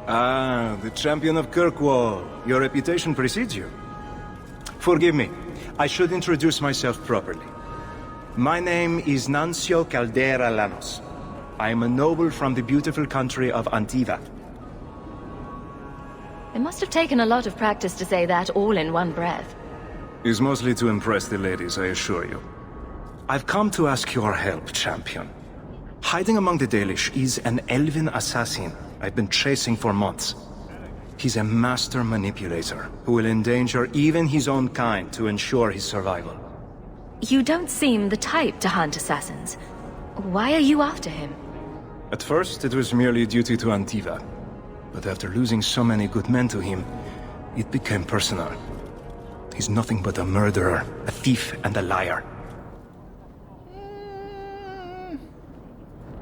Ah, the champion of Kirkwall. Your reputation precedes you. Forgive me. I should introduce myself properly. My name is Nuncio Caldera Lanos. I am a noble from the beautiful country of Antiva. It must have taken a lot of practice to say that all in one breath. It's mostly to impress the ladies, I assure you. I've come to ask your help, champion. Hiding among the Dalish is an elven assassin I've been chasing for months. He's a master manipulator who will endanger even his own kind to ensure his survival. You don't seem the type to hunt assassins. Why are you after him? At first, it was merely a duty to Antiva. But after losing so many good men to him, it became personal. He's nothing but a murderer, a thief, and a liar.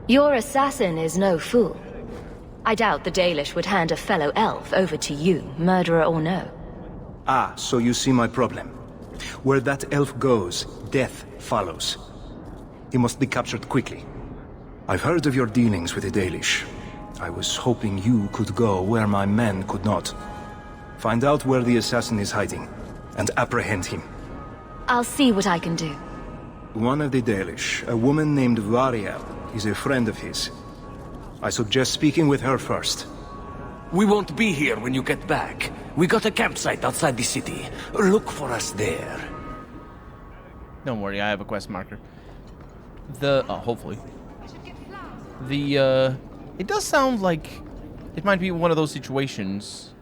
Your assassin is no fool. I doubt the Dalish would hand a fellow elf over to you, murderer or no. Ah, so you see my problem. Where that elf goes, death follows. He must be captured quickly. I've heard of your dealings with the Dalish. I was hoping you could go where my men could not. Find out where the assassin is hiding, and apprehend him. I'll see what I can do. One of the Dalish, a woman named Variel, is a friend of his. I suggest speaking with her first. We won't be here when you get back. We got a campsite outside the city. Look for us there. Don't worry, I have a quest marker. Hopefully. It does sound like it might be one of those situations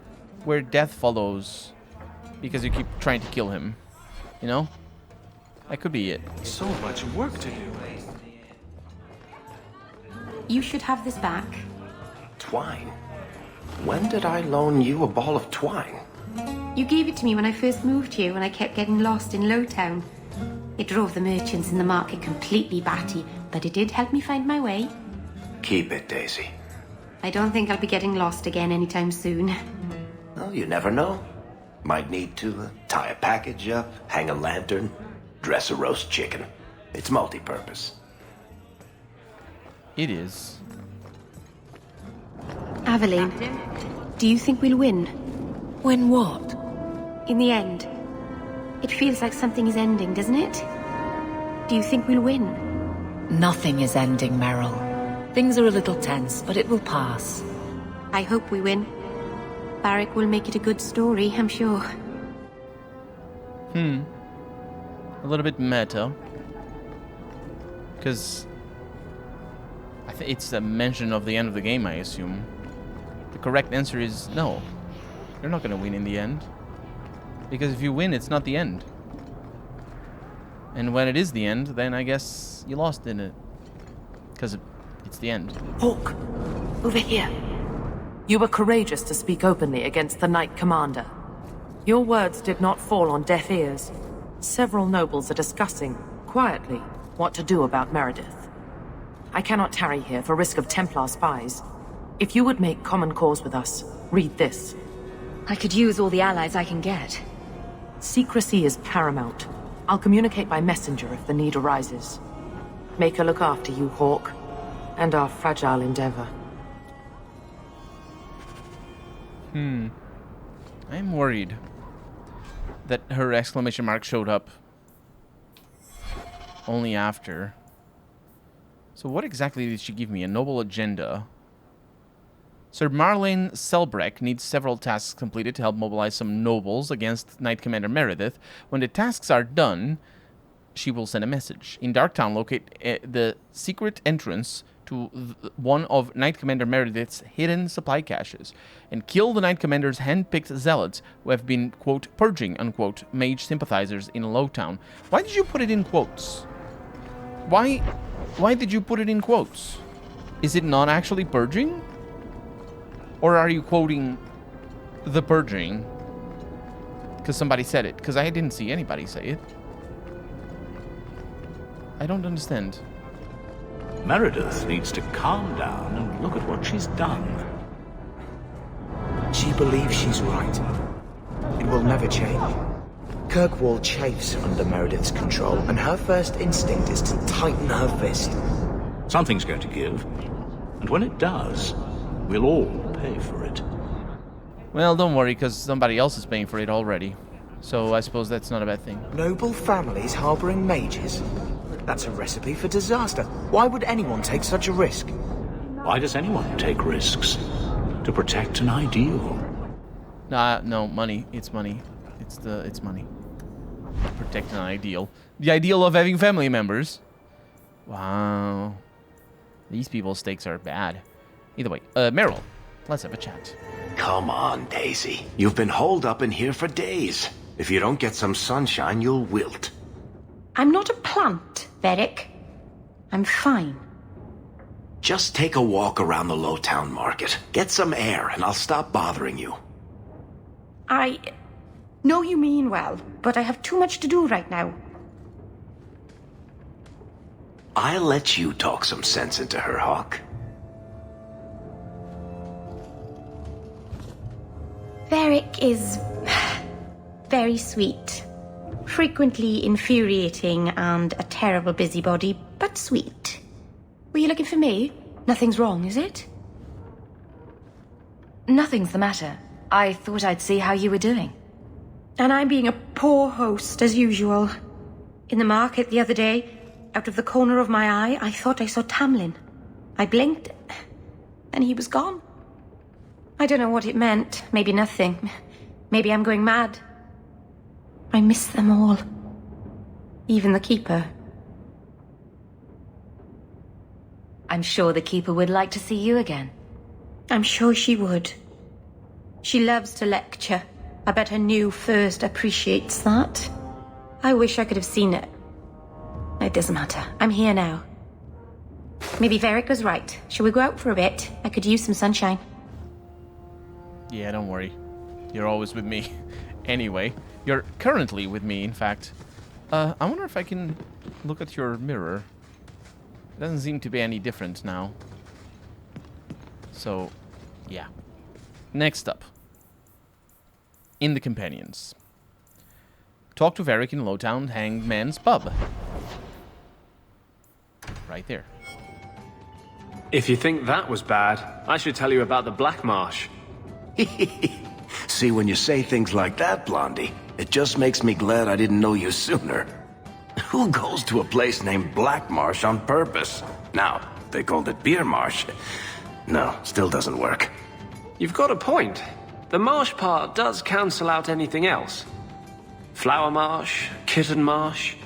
where death follows because you keep trying to kill him. You know? That could be it. So much work to do. You should have this back. Twine? When did I loan you a ball of twine? You gave it to me when I first moved here when I kept getting lost in Lowtown. It drove the merchants in the market completely batty, but it did help me find my way. Keep it, Daisy. I don't think I'll be getting lost again anytime soon. Well, you never know. Might need to tie a package up, hang a lantern, dress a roast chicken. It's multi-purpose. It is. Aveline, do you think we'll win? Win what? In the end. It feels like something is ending, doesn't it? Do you think we'll win? Nothing is ending, Meryl. Things are a little tense, but it will pass. I hope we win. Barrick will make it a good story, I'm sure. A little bit meta. Because it's a mention of the end of the game, I assume. The correct answer is no. You're not going to win in the end. Because if you win, it's not the end. And when it is the end, then I guess you lost in it. Because it's the end. Hawk, over here. You were courageous to speak openly against the Knight Commander. Your words did not fall on deaf ears. Several nobles are discussing, quietly, what to do about Meredith. I cannot tarry here for risk of Templar spies. If you would make common cause with us, read this. I could use all the allies I can get. Secrecy is paramount. I'll communicate by messenger if the need arises. Make her look after you, Hawk, and our fragile endeavor. I'm worried that her exclamation mark showed up only after. So what exactly did she give me? A noble agenda. Sir Marlene Selbrecht needs several tasks completed to help mobilize some nobles against Knight Commander Meredith. When the tasks are done, she will send a message. In Darktown, locate the secret entrance to one of Knight Commander Meredith's hidden supply caches and kill the Knight Commander's hand-picked zealots who have been, quote, purging, unquote, mage sympathizers in Lowtown. Why did you put it in quotes? Why did you put it in quotes? Is it not actually purging? Or are you quoting the purging because somebody said it? Because I didn't see anybody say it. I don't understand. Meredith needs to calm down and look at what she's done. She believes she's right. It will never change. Kirkwall chafes under Meredith's control, and her first instinct is to tighten her fist. Something's going to give, and when it does, we'll all pay for it. Well, don't worry, because somebody else is paying for it already. So I suppose that's not a bad thing. Noble families harboring mages? That's a recipe for disaster. Why would anyone take such a risk? Why does anyone take risks? To protect an ideal. No, money. It's money. It's money. Protect an ideal. The ideal of having family members. Wow. These people's stakes are bad. Either way, Meryl, let's have a chat. Come on, Daisy. You've been holed up in here for days. If you don't get some sunshine, you'll wilt. I'm not a plant, Varric. I'm fine. Just take a walk around the Lowtown Market. Get some air, and I'll stop bothering you. I know you mean well, but I have too much to do right now. I'll let you talk some sense into her, Hawk. Varric is very sweet. Frequently infuriating and a terrible busybody, but sweet. Were you looking for me? Nothing's wrong, is it? Nothing's the matter. I thought I'd see how you were doing. And I'm being a poor host, as usual. In the market the other day, out of the corner of my eye, I thought I saw Tamlin. I blinked, and he was gone. I don't know what it meant. Maybe nothing. Maybe I'm going mad. I miss them all. Even the Keeper. I'm sure the Keeper would like to see you again. I'm sure she would. She loves to lecture. I bet her new first appreciates that. I wish I could have seen it. It doesn't matter. I'm here now. Maybe Varric was right. Shall we go out for a bit? I could use some sunshine. Yeah, don't worry. You're always with me. Anyway, you're currently with me, in fact. I wonder if I can look at your mirror. It doesn't seem to be any different now. So, yeah. Next up. In the Companions. Talk to Varric in Lowtown Hangman's Pub. Right there. If you think that was bad, I should tell you about the Black Marsh. See, when you say things like that, Blondie, it just makes me glad I didn't know you sooner. Who goes to a place named Black Marsh on purpose? Now, they called it Beer Marsh. No, still doesn't work. You've got a point. The marsh part does cancel out anything else. Flower Marsh, Kitten Marsh.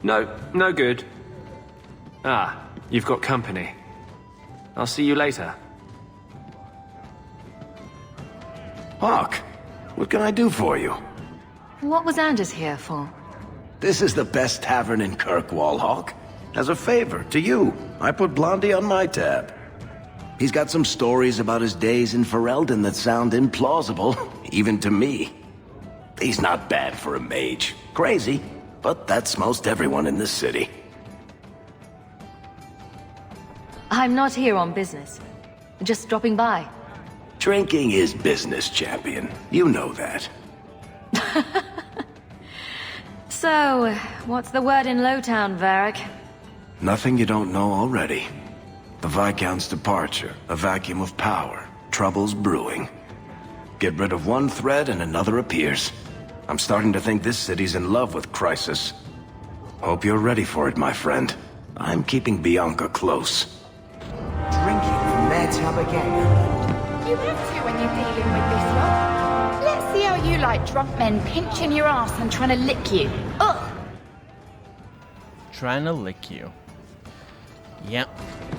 No, no good. Ah, you've got company. I'll see you later. Hawk, what can I do for you? What was Anders here for? This is the best tavern in Kirkwall, Hawk. As a favor to you, I put Blondie on my tab. He's got some stories about his days in Ferelden that sound implausible, even to me. He's not bad for a mage. Crazy, but that's most everyone in this city. I'm not here on business. Just dropping by. Drinking is business, champion. You know that. So, what's the word in Lowtown, Varric? Nothing you don't know already. The Viscount's departure, a vacuum of power, troubles brewing. Get rid of one thread and another appears. I'm starting to think this city's in love with Crisis. Hope you're ready for it, my friend. I'm keeping Bianca close. Drinking from their tab again. You have to when you're dealing with this lot. Let's see how you like drunk men pinching your ass and trying to lick you. Ugh! Trying to lick you. Yep.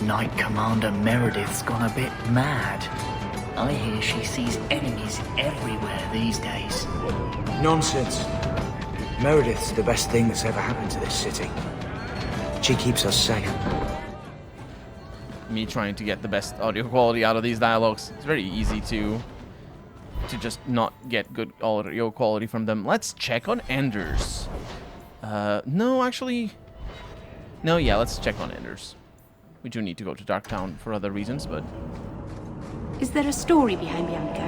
Knight Commander Meredith's gone a bit mad. I hear she sees enemies everywhere these days. Nonsense. Meredith's the best thing that's ever happened to this city. She keeps us safe. Me trying to get the best audio quality out of these dialogues. It's very easy to just not get good audio quality from them. Let's check on Anders. No, actually... No, yeah, let's check on Anders. We do need to go to Darktown for other reasons, but... Is there a story behind Bianca?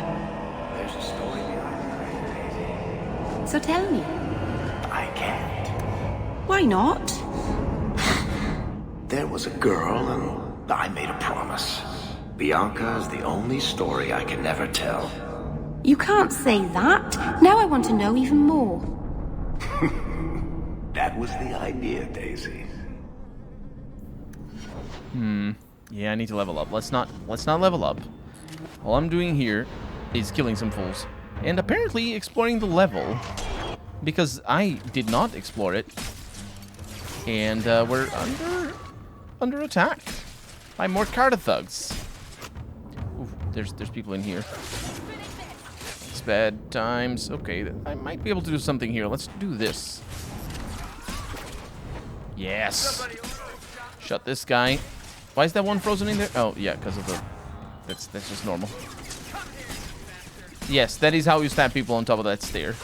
There's a story behind it. So tell me. I can't. Why not? There was a girl, and I made a promise. Bianca is the only story I can never tell. You can't say that. Now I want to know even more. That was the idea, Daisy. Yeah, I need to level up. Let's not level up. All I'm doing here is killing some fools. And apparently exploring the level. Because I did not explore it. And we're under attack by more Carta thugs. Ooh, there's people in here. It's bad times. Okay, I might be able to do something here. Let's do this. Yes. Shut this guy. Why is that one frozen in there? Oh, yeah, because of the... That's just normal. Yes, that is how you stab people on top of that stair.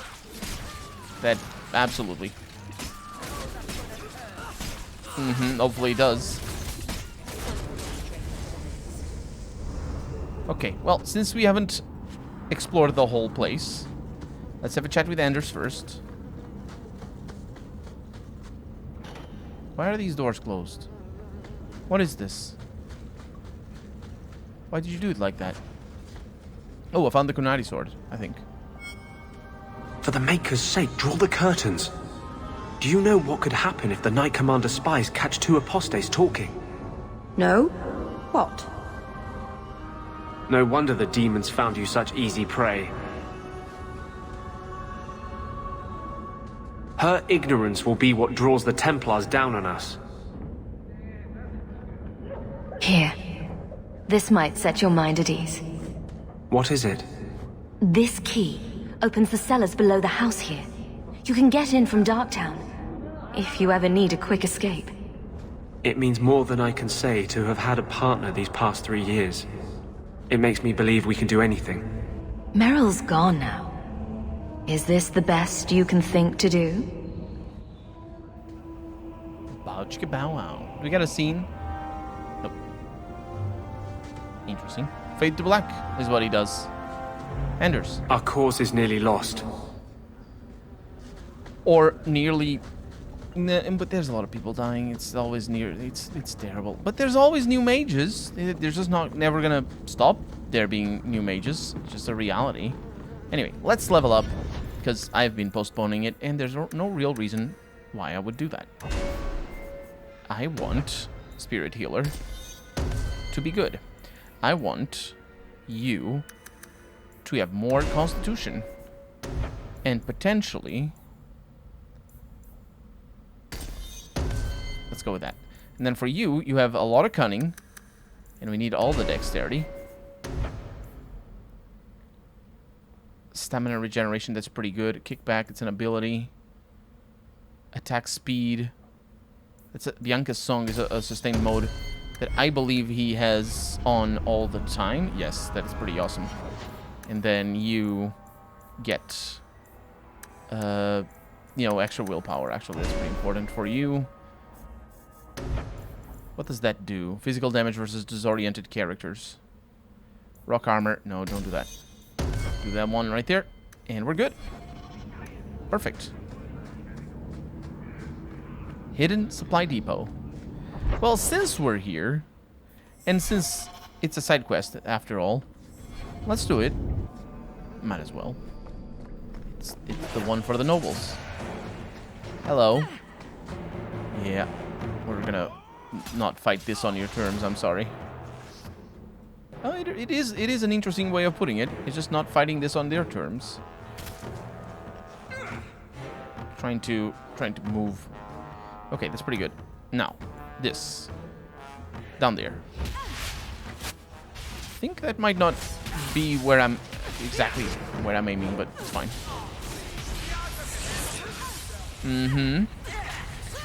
That, absolutely. Hopefully it does. Okay, well, since we haven't explored the whole place, let's have a chat with Anders first. Why are these doors closed? What is this? Why did you do it like that? Oh, I found the Kunari sword, I think. For the Maker's sake, draw the curtains. Do you know what could happen if the Knight Commander spies catch two apostates talking? No? What? No wonder the demons found you such easy prey. Her ignorance will be what draws the Templars down on us. Here. This might set your mind at ease. What is it? This key opens the cellars below the house here. You can get in from Darktown, if you ever need a quick escape. It means more than I can say to have had a partner these past 3 years. It makes me believe we can do anything. Meryl's gone now. Is this the best you can think to do? Bow chicka bow wow. We got a scene? Nope. Interesting. Fade to black is what he does. Anders. Our cause is nearly lost. Or nearly... But there's a lot of people dying. It's always near... It's terrible. But there's always new mages. There's just never gonna stop there being new mages. It's just a reality. Anyway, let's level up. Because I've been postponing it. And there's no real reason why I would do that. I want Spirit Healer to be good. I want you to have more Constitution. And potentially... Let's go with that. And then for you, you have a lot of Cunning. And we need all the Dexterity. Stamina Regeneration, that's pretty good. Kickback, it's an ability. Attack Speed. Bianca's Song is a sustained mode that I believe he has on all the time. Yes, that is pretty awesome. And then you get, extra willpower. Actually, that's pretty important for you. What does that do? Physical damage versus disoriented characters. Rock armor. No, don't do that. Do that one right there. And we're good. Perfect. Hidden Supply Depot. Well, since we're here, and since it's a side quest after all, let's do it. Might as well. It's the one for the nobles. Hello. Yeah, we're gonna not fight this on your terms, I'm sorry. Oh, it is an interesting way of putting it. It's just not fighting this on their terms. Trying to move. Okay, that's pretty good. Now, this. Down there. I think that might not be where I'm... exactly where I'm aiming, but it's fine.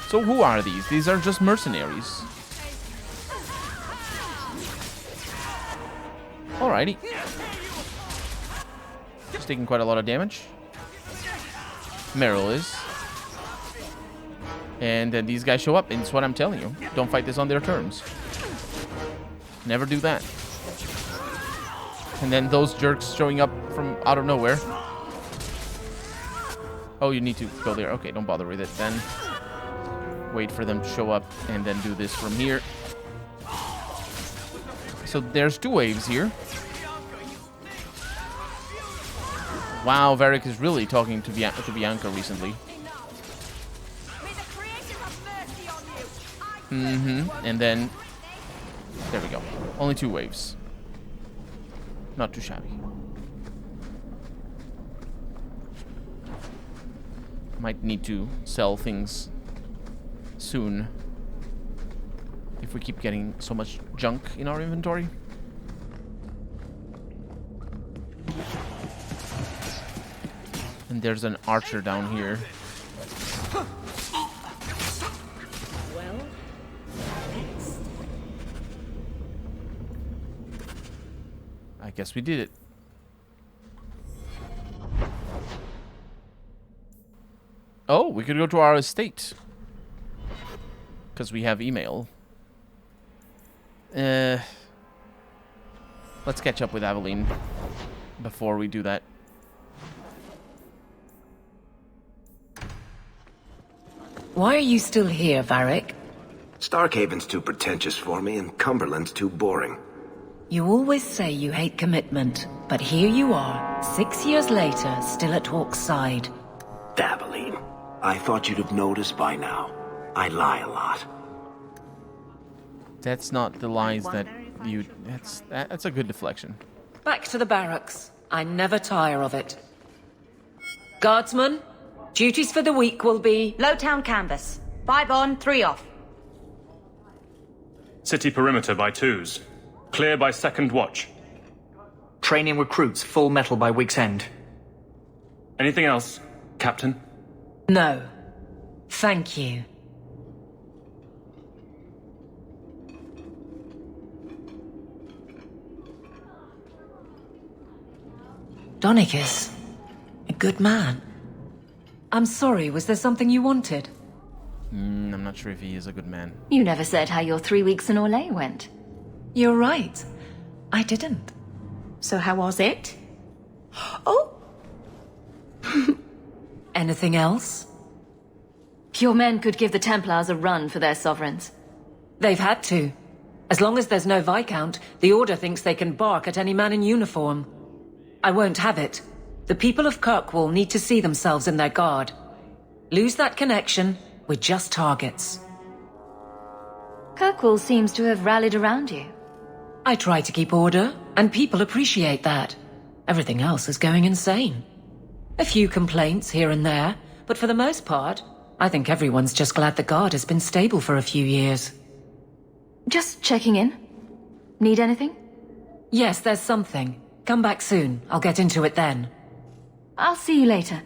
So who are these? These are just mercenaries. Alrighty. She's taking quite a lot of damage. Meryl is. And then these guys show up, and it's what I'm telling you. Don't fight this on their terms. Never do that. And then those jerks showing up from out of nowhere. Oh, you need to go there. Okay, don't bother with it then. Wait for them to show up, and then do this from here. So there's 2 waves here. Wow, Varric is really talking to Bianca recently. And then... There we go. Only 2 waves. Not too shabby. Might need to sell things soon. If we keep getting so much junk in our inventory. And there's an archer down here. I guess we did it. Oh, we could go to our estate. Because we have email. Let's catch up with Aveline before we do that. Why are you still here, Varric? Starkhaven's too pretentious for me, and Cumberland's too boring. You always say you hate commitment, but here you are, 6 years later, still at Hawke's side. Aveline, I thought you'd have noticed by now. I lie a lot. That's not the lies that you... That's a good deflection. Back to the barracks. I never tire of it. Guardsmen, duties for the week will be... Lowtown canvas. 5 on, 3 off. City perimeter by 2s. Clear by 2nd watch. Training recruits full metal by week's end. Anything else, Captain? No. Thank you. Donicus. A good man. I'm sorry, was there something you wanted? I'm not sure if he is a good man. You never said how your 3 weeks in Orlais went. You're right. I didn't. So how was it? Oh! Anything else? Your men could give the Templars a run for their sovereigns. They've had to. As long as there's no Viscount, the Order thinks they can bark at any man in uniform. I won't have it. The people of Kirkwall need to see themselves in their guard. Lose that connection, we're just targets. Kirkwall seems to have rallied around you. I try to keep order, and people appreciate that. Everything else is going insane. A few complaints here and there, but for the most part, I think everyone's just glad the guard has been stable for a few years. Just checking in. Need anything? Yes, there's something. Come back soon. I'll get into it then. I'll see you later.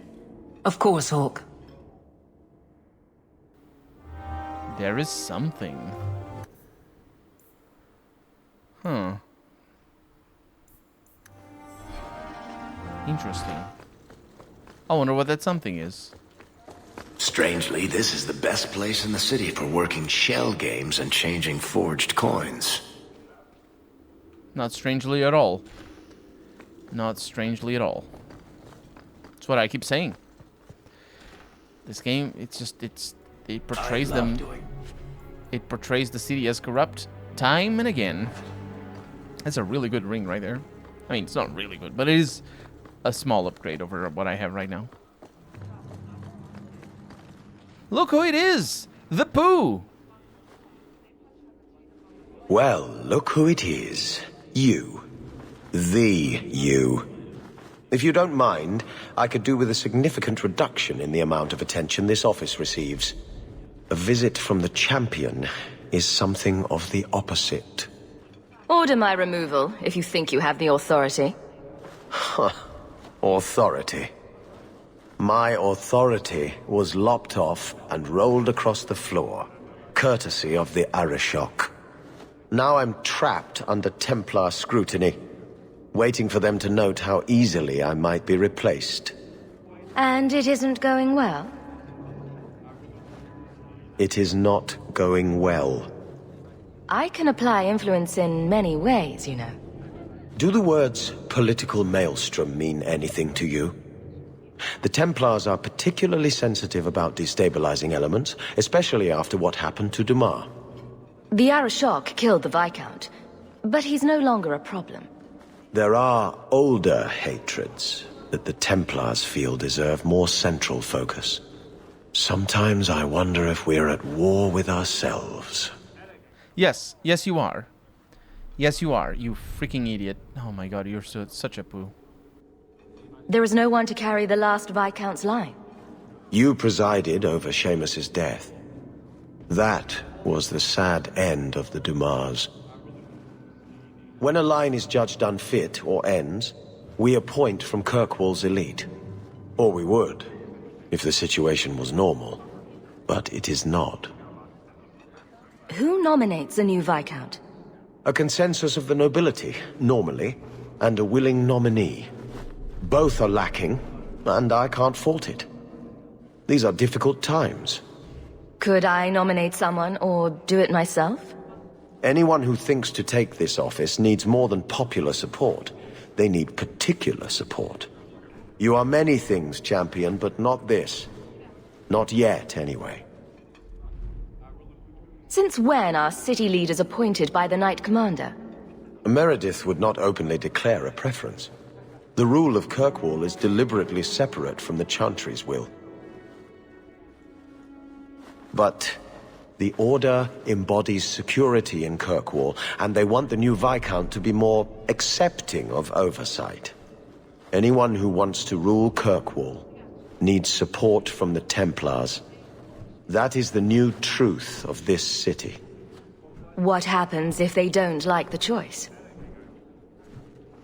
Of course, Hawke. There is something. Huh. Interesting. I wonder what that something is. Strangely, this is the best place in the city for working shell games and changing forged coins. Not strangely at all. Not strangely at all. That's what I keep saying. This game, it portrays them. It portrays the city as corrupt time and again. That's a really good ring right there. I mean, it's not really good, but it is a small upgrade over what I have right now. Look who it is! The Pooh! Well, look who it is. You. The you. If you don't mind, I could do with a significant reduction in the amount of attention this office receives. A visit from the champion is something of the opposite. Order my removal, if you think you have the authority. Huh. Authority. My authority was lopped off and rolled across the floor, courtesy of the Arishok. Now I'm trapped under Templar scrutiny, waiting for them to note how easily I might be replaced. And it isn't going well? It is not going well. I can apply influence in many ways, you know. Do the words political maelstrom mean anything to you? The Templars are particularly sensitive about destabilizing elements, especially after what happened to Dumas. The Arishok killed the Viscount, But he's no longer a problem. There are older hatreds that the Templars feel deserve more central focus. Sometimes I wonder if we're at war with ourselves. Yes, you are. Yes, you are, you freaking idiot. Oh my god, you're such a poo. There is no one to carry the last Viscount's line. You presided over Seamus's death. That was the sad end of the Dumas. When a line is judged unfit or ends, we appoint from Kirkwall's elite. Or we would, if the situation was normal. But it is not. Who nominates a new Viscount? A consensus of the nobility, normally, and a willing nominee. Both are lacking, and I can't fault it. These are difficult times. Could I nominate someone, or do it myself? Anyone who thinks to take this office needs more than popular support. They need particular support. You are many things, champion, but not this. Not yet, anyway. Since when are city leaders appointed by the Knight Commander? Meredith would not openly declare a preference. The rule of Kirkwall is deliberately separate from the Chantry's will. But the Order embodies security in Kirkwall, and they want the new Viscount to be more accepting of oversight. Anyone who wants to rule Kirkwall needs support from the Templars. That is the new truth of this city. What happens if they don't like the choice?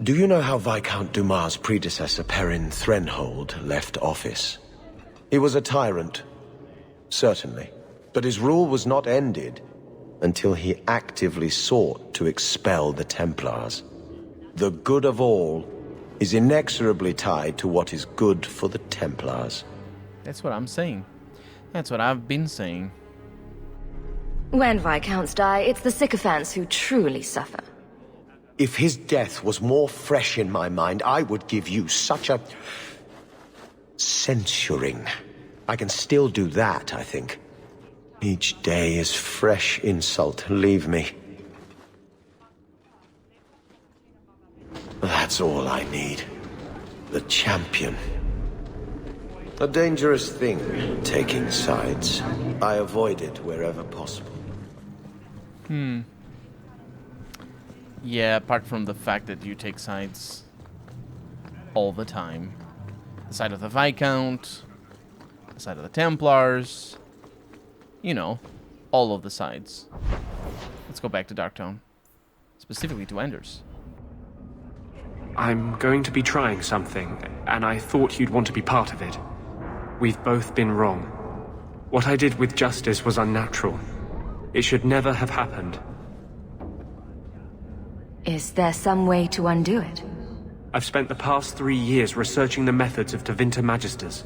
Do you know how Viscount Dumas' predecessor Perrin Threnhold left office? He was a tyrant, certainly, but his rule was not ended until he actively sought to expel the Templars. The good of all is inexorably tied to what is good for the Templars. That's what I'm saying. That's what I've been saying. When Viscounts die, it's the sycophants who truly suffer. If his death was more fresh in my mind, I would give you such a censuring. I can still do that, I think. Each day is fresh insult. Leave me. That's all I need. The champion. A dangerous thing, taking sides. I avoid it wherever possible. Yeah, apart from the fact that you take sides all the time. The side of the Viscount, the side of the Templars, you know, all of the sides. Let's go back to Darktown, specifically to Enders. I'm going to be trying something, and I thought you'd want to be part of it. We've both been wrong. What I did with Justice was unnatural. It should never have happened. Is there some way to undo it? I've spent the past 3 years researching the methods of Tevinter Magisters.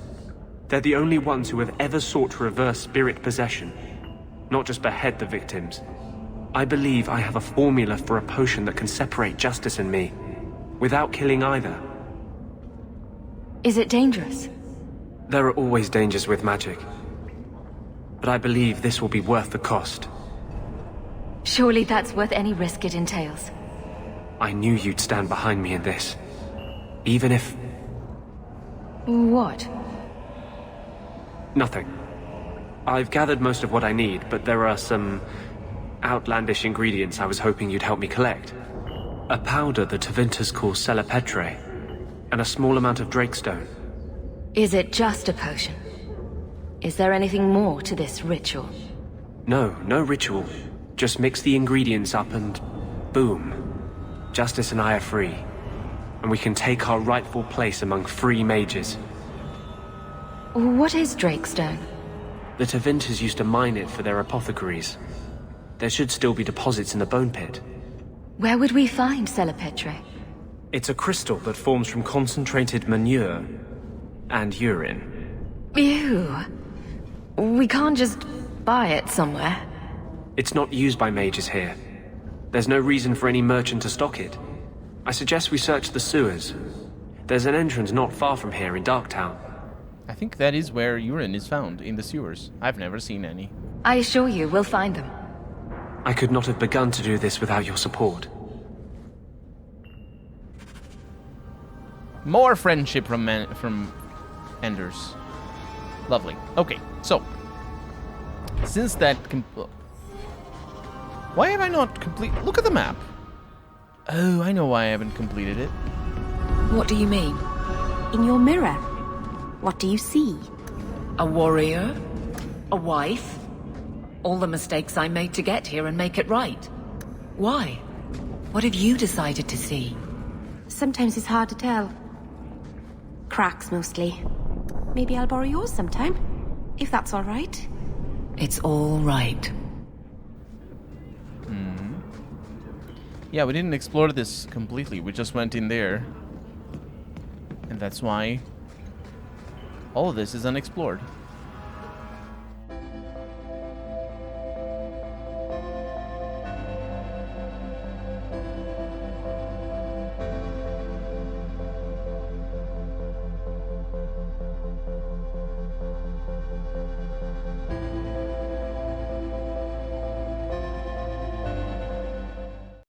They're the only ones who have ever sought to reverse spirit possession, not just behead the victims. I believe I have a formula for a potion that can separate Justice and me, without killing either. Is it dangerous? There are always dangers with magic. But I believe this will be worth the cost. Surely that's worth any risk it entails. I knew you'd stand behind me in this. Even if... What? Nothing. I've gathered most of what I need, but there are some outlandish ingredients I was hoping you'd help me collect. A powder the Tevinters call Celepetre, and a small amount of Drakestone. Is it just a potion? Is there anything more to this ritual? No ritual. Just mix the ingredients up and... boom. Justice and I are free. And we can take our rightful place among free mages. What is Drakestone? The Tevinters used to mine it for their apothecaries. There should still be deposits in the bone pit. Where would we find Celepetre? It's a crystal that forms from concentrated manure and urine. Ew. We can't just buy it somewhere. It's not used by mages here. There's no reason for any merchant to stock it. I suggest we search the sewers. There's an entrance not far from here in Darktown. I think that is where urine is found, in the sewers. I've never seen any. I assure you, we'll find them. I could not have begun to do this without your support. More friendship from Enders. Lovely. Okay, so since that why have I not complete? Look at the map. Oh, I know why I haven't completed it. What do you mean? In your mirror, what do you see? A warrior? A wife? All the mistakes I made to get here and make it right. Why? What have you decided to see? Sometimes it's hard to tell. Cracks, mostly. Maybe I'll borrow yours sometime, if that's all right. It's all right. Yeah, we didn't explore this completely. We just went in there. And that's why all of this is unexplored.